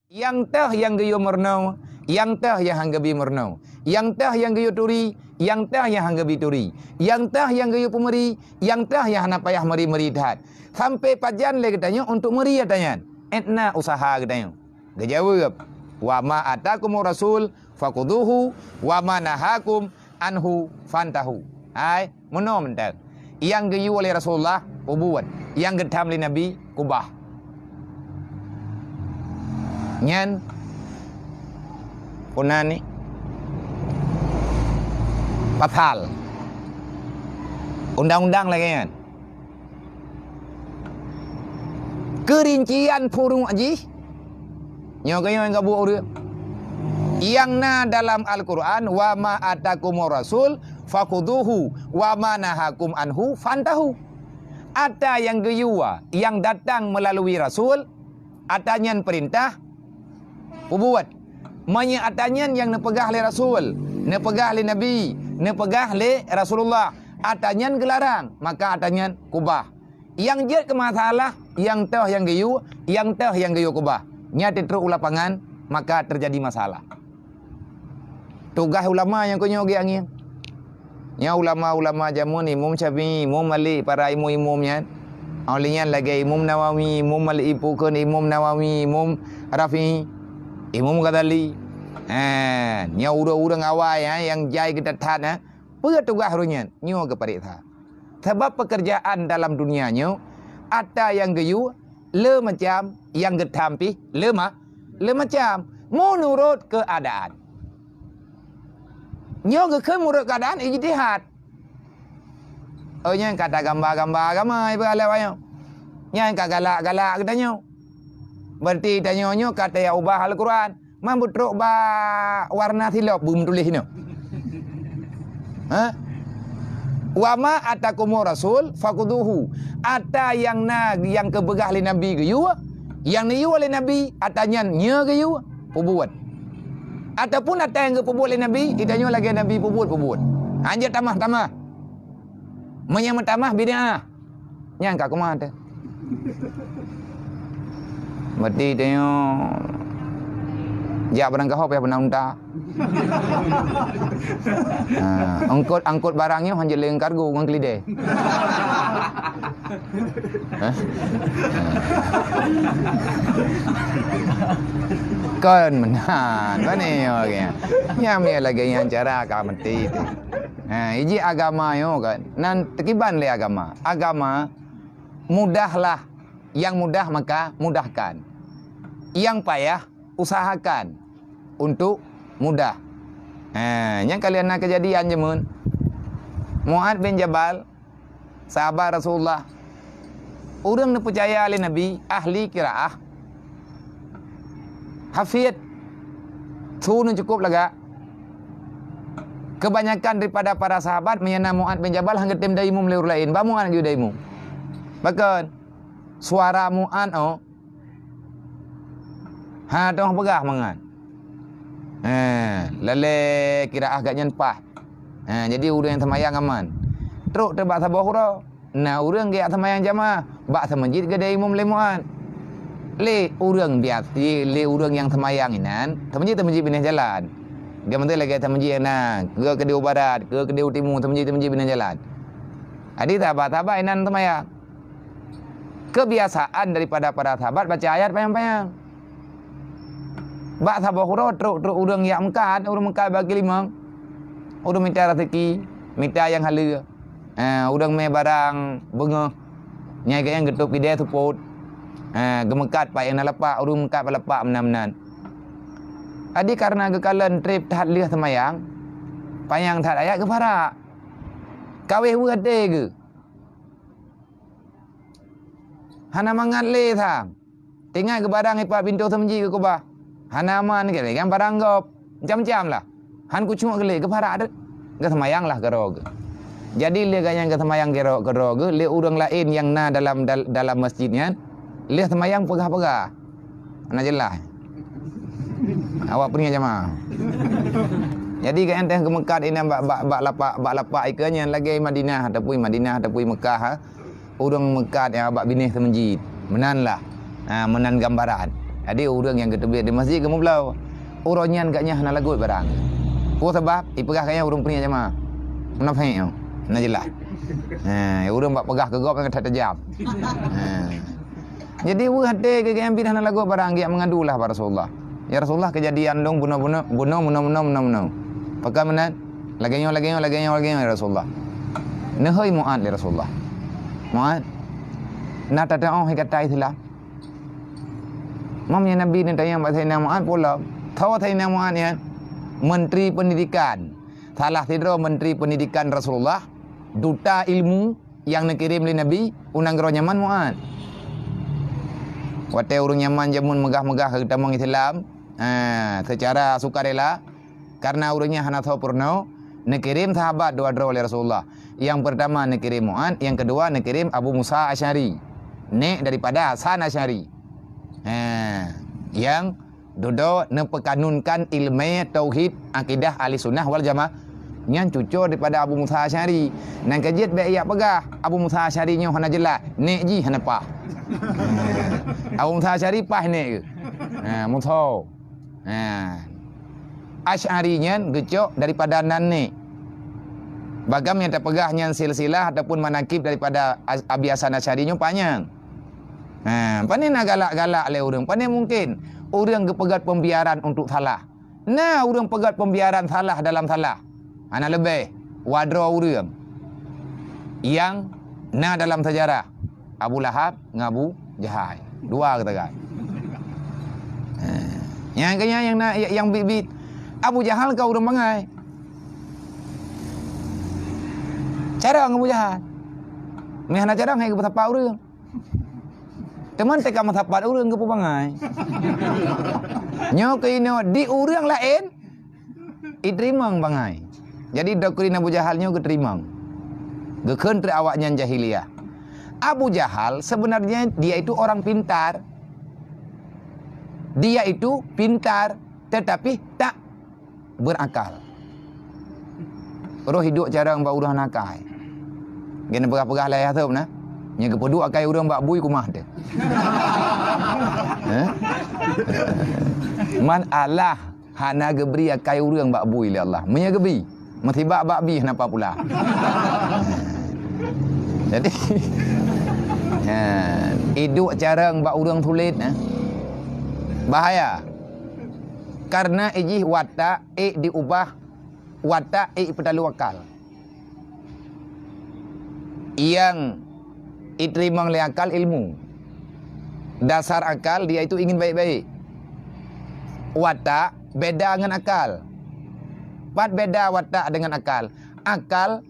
Yang tah yang gayo merno, yang tah yang hanggabi merno, yang tah yang gayo turi, yang tah yang hanggabi turi, yang tah yang gayo pemeri, yang tah yang hana payah meri dah. Sampai pajan le katanya untuk meri katanya. Etna usaha katanya. Dia jawab, wa ma atakum rasul faquduhu wa ma nahakum anhu fantahu. Ai, mono mentak. Yang gayo oleh Rasulullah buat, yang getam oleh Nabi kubah. Nyan punan ni pasal undang-undang lagi kan kerincian purung aji nyogayo yang gabu ur yang na dalam Al-Quran wa ma atakumur rasul faquduhu wa ma nahakum anhu fantahu. Ada yang geyua yang datang melalui rasul, adanya perintah buat. Manya adanya yang nepegah oleh Rasul, nepegah oleh Nabi, nepegah oleh Rasulullah, adanya gelarang, maka adanya kubah. Yang jet ke masalah, yang teh yang geyu, yang teh yang geyu kubah. Nyata teruk lapangan, maka terjadi masalah. Tugas ulama yang kunyogi angin. Nya ulama-ulama jamun, Imam Syafi'i, Imam Malik, para imam-imamnya. Aulinya lagi Imam Nawawi, Imam Malik Ipukan, Imam Nawawi, Imam Rafi'i, Imam Ghazali. Nya urang awal yang jai kita tan tugas harunya nyo ke pariksa. Sebab pekerjaan dalam dunianya ada yang geyu le macam yang getampi le macam menurut keadaan. Nyo ke menurut keadaan ijtihad. Oh nya kata gambar-gambar agama ibu alai bayo. Nya galak-galak katanya. Berarti tanya kata ya ubah Al-Quran. Mambutruk ba warna silap bum tulis ni. Wa ma atakumur rasul faquduhu. Ada yang kebegah oleh Nabi geyu, yang niu oleh Nabi atanya nya geyu buat. Ataupun ada yang kebuat oleh Nabi, kitanya lagi Nabi buat. Anjir tamah. Menyama tamah bid'ah. Nyangka kumah tu. Berarti tanya ya barang kau apa pernah unta. Angkut barangnya hanya leng kargo ngang kelide. Kan menan mana ya. Ya mi lagi yang cara kau mati tu. Iji agama yo kan. Nan tekiban le agama. Agama mudahlah. Yang mudah maka mudahkan. Yang payah usahakan untuk mudah. Yang kalian nak kejadian jemun. Mu'ad bin Jabal, sahabat Rasulullah. Orang yang percaya oleh Nabi, ahli qiraah. Hafid. Sun cukup laga. Kebanyakan daripada para sahabat menyana Mu'ad bin Jabal hangga tim daimum leur lain. Ba Mu'ad juga daimum. Bahkan suara Mu'ad dong pegah mangan. Lale kira agaknya pah. Jadi urang yang semayang aman. Teruk terbak sabah hura. Nah urang ge semayang jamaah, bak semajid ge imam lemuan. Le urang biasa, le urang yang semayang inan, semajid pindah jalan. Ge mentei lagi semajid na, ke Kedua Barat, ke Kedua Timur, semajid pindah jalan. Adi sahabat-sahabat inan semayang. Kebiasaan daripada para sahabat baca ayat payang-payang. Bak sabah hura teruk urang yang orang mengkat bagi limang. Urang minta rezeki, minta yang hala. Urang me barang bunga. Nyai yang getup ide support. Gemekat pak yang lepak, urang mengkat lepak menan-menan. Adi karena gekalan trip tahat liah semayang, payang tahat ayat ke parak. Kawih berade ke? Hana mangat le sang. Tinggal ke barang ipa pintu semji ke kubah. Hana aman ke kan barang gop. Macam-macam lah. Han kucung ke le ke parak ada. Ke semayang lah ke rog. Jadi le ganyang ke semayang ke rog, le urang lain yang na dalam masjidnya, le semayang pegah-pegah. Ana jelas. Awak punya jemaah. Jadi kan entah ke Mekah ini bak lapak ikannya lagi Madinah ataupun Mekah. Urang Mekah yang bak binih semajid. Menanlah. Menan gambaran. Ada orang yang ketebik di masjid kamu belau. Uronyan gaknya hana lagut barang. Ko sebab ipegah kaya urang punya jemaah. Menapa yo? Nak jelas. Urang bak pegah ke gop dengan tajam. Jadi hati ke ambil hana lagut barang dia mengadulah pada Rasulullah. Ya Rasulullah kejadian dong bunuh. Pakai mana? Laginya ya Rasulullah. Nahai Mu'ad ya Rasulullah. Mu'ad. Nak tak tahu hikatai silam. Mamnya Nabi ni tanya pada Sayyidina Mu'ad pula. Tahu Sayyidina Mu'ad ya? Menteri Pendidikan. Salah tidro Menteri Pendidikan Rasulullah. Duta ilmu yang dikirim oleh Nabi. Unang geroh nyaman Mu'ad. Watai urung nyaman jamun megah-megah ke tamang Islam. Secara sukarela. Karena urungnya hana tahu purno. Nekirim sahabat dua oleh Rasulullah. Yang pertama nekirim Mu'ad. Yang kedua nekirim Abu Musa Asy'ari. Nek daripada Hasan Asy'ari. Yang duduk nepekanunkan ilmu tauhid akidah ahli sunnah wal jamaah. Yang cucu daripada Abu Musa Asy'ari. Nang kejit baik ia pegah. Abu Musa Asy'ari nyo hana jelas. Nek ji hana pah. Abu Musa Asy'ari pah nek ke. Musa. Asy'ari nyen gecok daripada nan ni. Bagam yang terpegah nyen silsilah ataupun manakib daripada Abi Hasan Asy'ari nyo panjang. Pandai nak galak-galak le orang. Pandai mungkin orang kepegat pembiaran untuk salah. Nah, orang pegat pembiaran salah dalam salah. Anak lebih wadro orang yang na dalam sejarah Abu Lahab ngabu Jahal. Dua kata kan. Yang bibit Abu Jahal kau orang bangai. Cara ngabu Jahal. Mihana cara ngai ke betapa orang. Teman teka matapat orang ke bangai. Nyo ke ino di orang lain itrimang bangai. Jadi dokurin Abu Jahal nyo keterimang. Gekun ter awaknya jahiliyah. Abu Jahal sebenarnya dia itu orang pintar. Dia itu pintar tetapi tak berakal. Roh hidup cara mbak urang nakal. Gena pegah-pegah lah ya tu nah. Nya kepedu akai urang mbak bui kumah de. Man Allah hana gebri akai urang mbak bui le Allah. Menya gebi. Matibak bakbi kenapa pula? Jadi hidup cara mbak urang tulis bahaya. Karena ijih watak diubah watak perlu akal. Yang diterima oleh akal ilmu. Dasar akal dia itu ingin baik-baik. Watak beda dengan akal. Pat beda watak dengan akal. Akal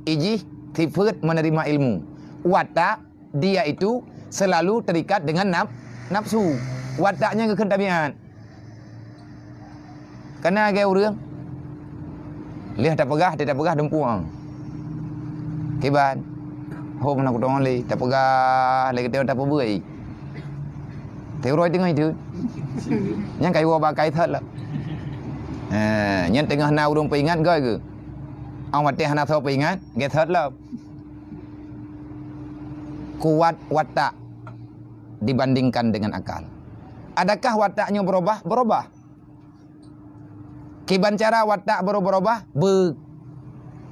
ijih sifat menerima ilmu. Watak dia itu selalu terikat dengan nafsu. Wataknya kekentabian. Karena agak orang lihat tak pegah dempuang. Kiban hom nak dong le tak pegah le kita tak perbuai. Teroi tengah itu. Yang kai wa ba kai thật lah. Yang tengah na urang peingat goi ke. Ang mati hana tho peingat, ge thật lah. Kuat watak dibandingkan dengan akal. Adakah wataknya berubah? Berubah. Kiban cara watak berubah?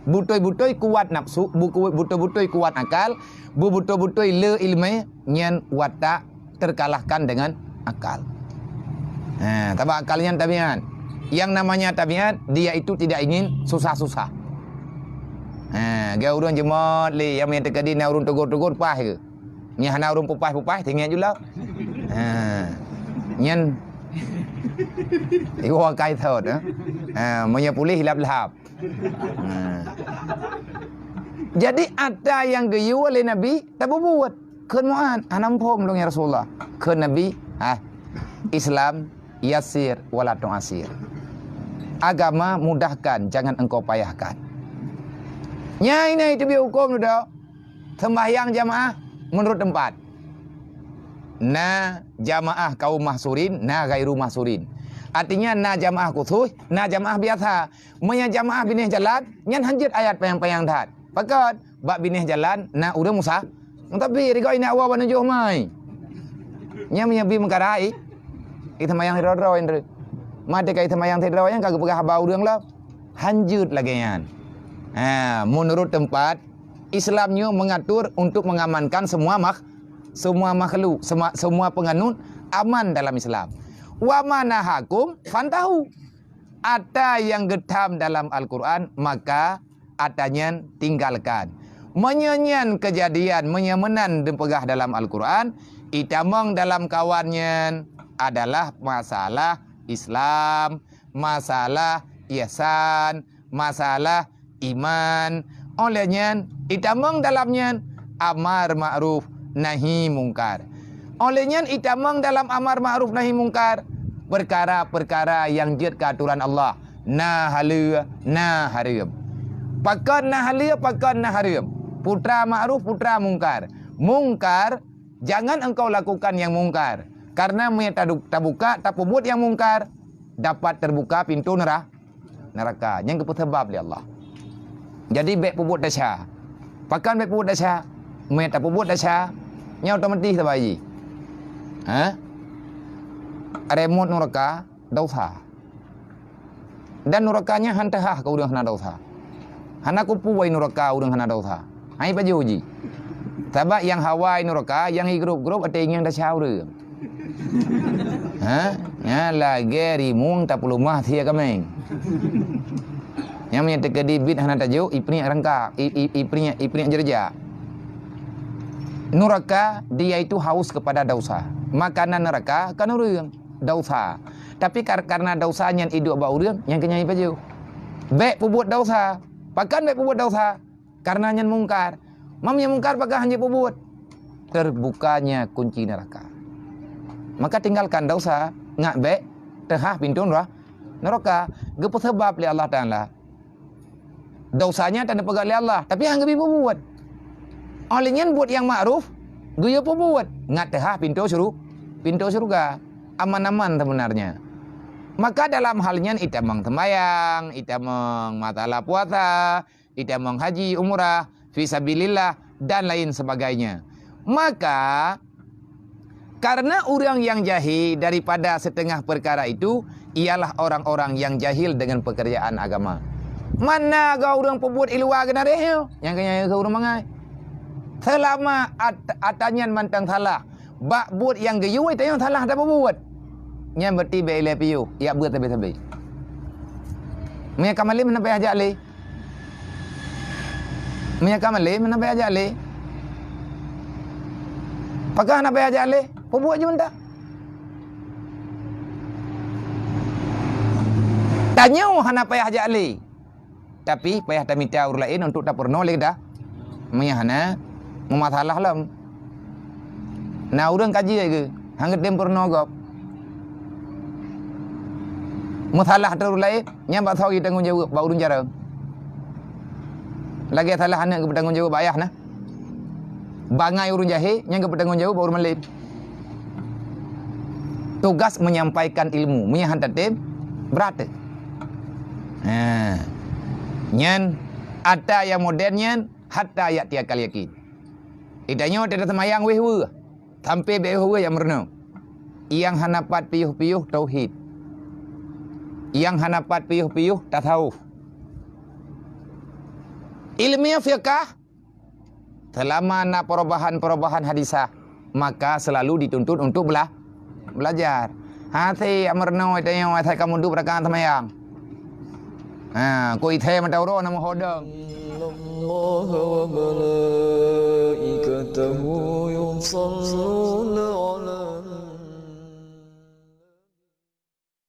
Butoi-butoi kuat nafsu, butoi-butoi kuat akal, butoi-butoi le ilmu, nyen watak terkalahkan dengan akal. Tabak akalnya tabiat. Yang namanya tabiat, dia itu tidak ingin susah-susah. Gaya urang jemot le, yang main terkadi na urang tegur-tegur pah ke. Nya hana urang pupah-pupah tinggal jula. Nyen iwa kai thot monya pulih hilap-hilap. Jadi ada yang geyu oleh Nabi tak berbuat. Keun Mu'ad anampom dong ya Rasulullah. Keun Nabi Islam yasir wala tu'asir. Agama mudahkan, jangan engkau payahkan. Nyai ini itu biar hukum sudah. Sembahyang jamaah menurut tempat. Na jamaah kaum mahsurin, na gairu mahsurin. Artinya na jamaah khusus, na jamaah biasa. Menya jamaah binih jalan, nyan hanjit ayat payang-payang dhat. Pakat bak binih jalan, na urang musa. Tapi rigo ini awal menuju mai. Nya menyabi mengkarai, Itamayang hidro indra. Mate kai itamayang hidro yang kagak pegah bau deung lah. Hanjut lagi yan. Menurut tempat Islamnya mengatur untuk mengamankan semua makhluk, semua penganut aman dalam Islam. Wa manahakum fantahu. Ada yang getam dalam Al-Quran, maka adanya tinggalkan. Menyanyian kejadian, menyemenan dan pegah dalam Al-Quran, itamong dalam kawannya adalah masalah Islam, masalah ihsan, masalah iman. Olehnya, itamong dalamnya amar ma'ruf nahi mungkar. Olehnya, itamong dalam amar ma'ruf nahi mungkar perkara-perkara yang jid ke aturan Allah. Nah halia, nah haram. Pakan nah halia, pakan nah haram. Putra ma'ruf, putra mungkar. Mungkar, jangan engkau lakukan yang mungkar. Karena tak buka, tak buat yang mungkar, dapat terbuka pintu neraka. Yang keputabab oleh Allah. Jadi baik pubut dasya. Pakan baik pubut dasya. Tak pubut dasya. Nya otomatis tak bayi. Remot neraka dosa. Dan nerakanya hantah kau udah hana dosa. Hana kupu wai neraka udah hana dosa. Hai baju uji. Sebab yang Hawaii neraka, yang grup ada yang dah syawre. Ya lagi rimung tak perlu mah tia kameng. Yang menyatakan dibit hana tajuk ipni rangka, ipni jerja. Neraka dia itu haus kepada dosa. Makanan neraka kan urang dosa. Tapi karena dosanya hidup ba urang yang kenyai baju. Baik pubut dosa. Pakan baik pubut dosa. Karena yang mungkar. Mamnya mungkar pakai hanya pubut. Terbukanya kunci neraka. Maka tinggalkan dosa. Ngak baik. Tehah pintu neraka. Gepu sebab oleh Allah Ta'ala. Dosanya tak dipegang oleh Allah. Tapi hang gebi pubut. Olehnya buat yang ma'ruf. Gaya pubut. Ngak tehah pintu surga. Aman-aman sebenarnya. Maka dalam halnya itamang sembayang, itamang matalah puasa, itamang haji, umrah, fisabilillah, dan lain sebagainya. Maka karena orang yang jahil daripada setengah perkara itu ialah orang-orang yang jahil dengan pekerjaan agama. Mana kau orang pebut iluwa kena rehel yang kena kau orang mangai. Selama atanyan mantang salah, bak buat yang geyu itu yang salah tak buat. Nya berti be ile piu, ya buat tabe-tabe. Mia kamali mana be ajak le? Mia kamali mana be ajak le? Pakah na be ajak le? Pembuat je mentah. Tanya hana payah ajak le. Tapi payah tak minta orang lain untuk tak pernah le dah. Mia hana memasalah lam. Nah urang kaji ke? Hang dem pernah gop. Masalah terus lain, nyampak tahu kita tanggung jawab, baru jarang. Lagi salah anak ke bertanggung jawab ayah nah. Bangai urun jahe, yang ke bertanggung jawab baru melip. Tugas menyampaikan ilmu, menyahantar tim berat. Nyan ada yang modernnya, hatta ya tiak kali yakin. Idanya tidak semayang wehwe, sampai wehwe yang merenung. Yang hanapat piyuh-piyuh tauhid. Yang hanapat piyuh-piyuh tasawuf. Ilmiah fiqah selama nak perubahan hadisah maka selalu dituntut untuk belajar. Hati amarno itu yang saya kamu duduk berkan semayang. Kau itu yang mentauroh nama hodong. Allah wa malaikatahu yusalluna ala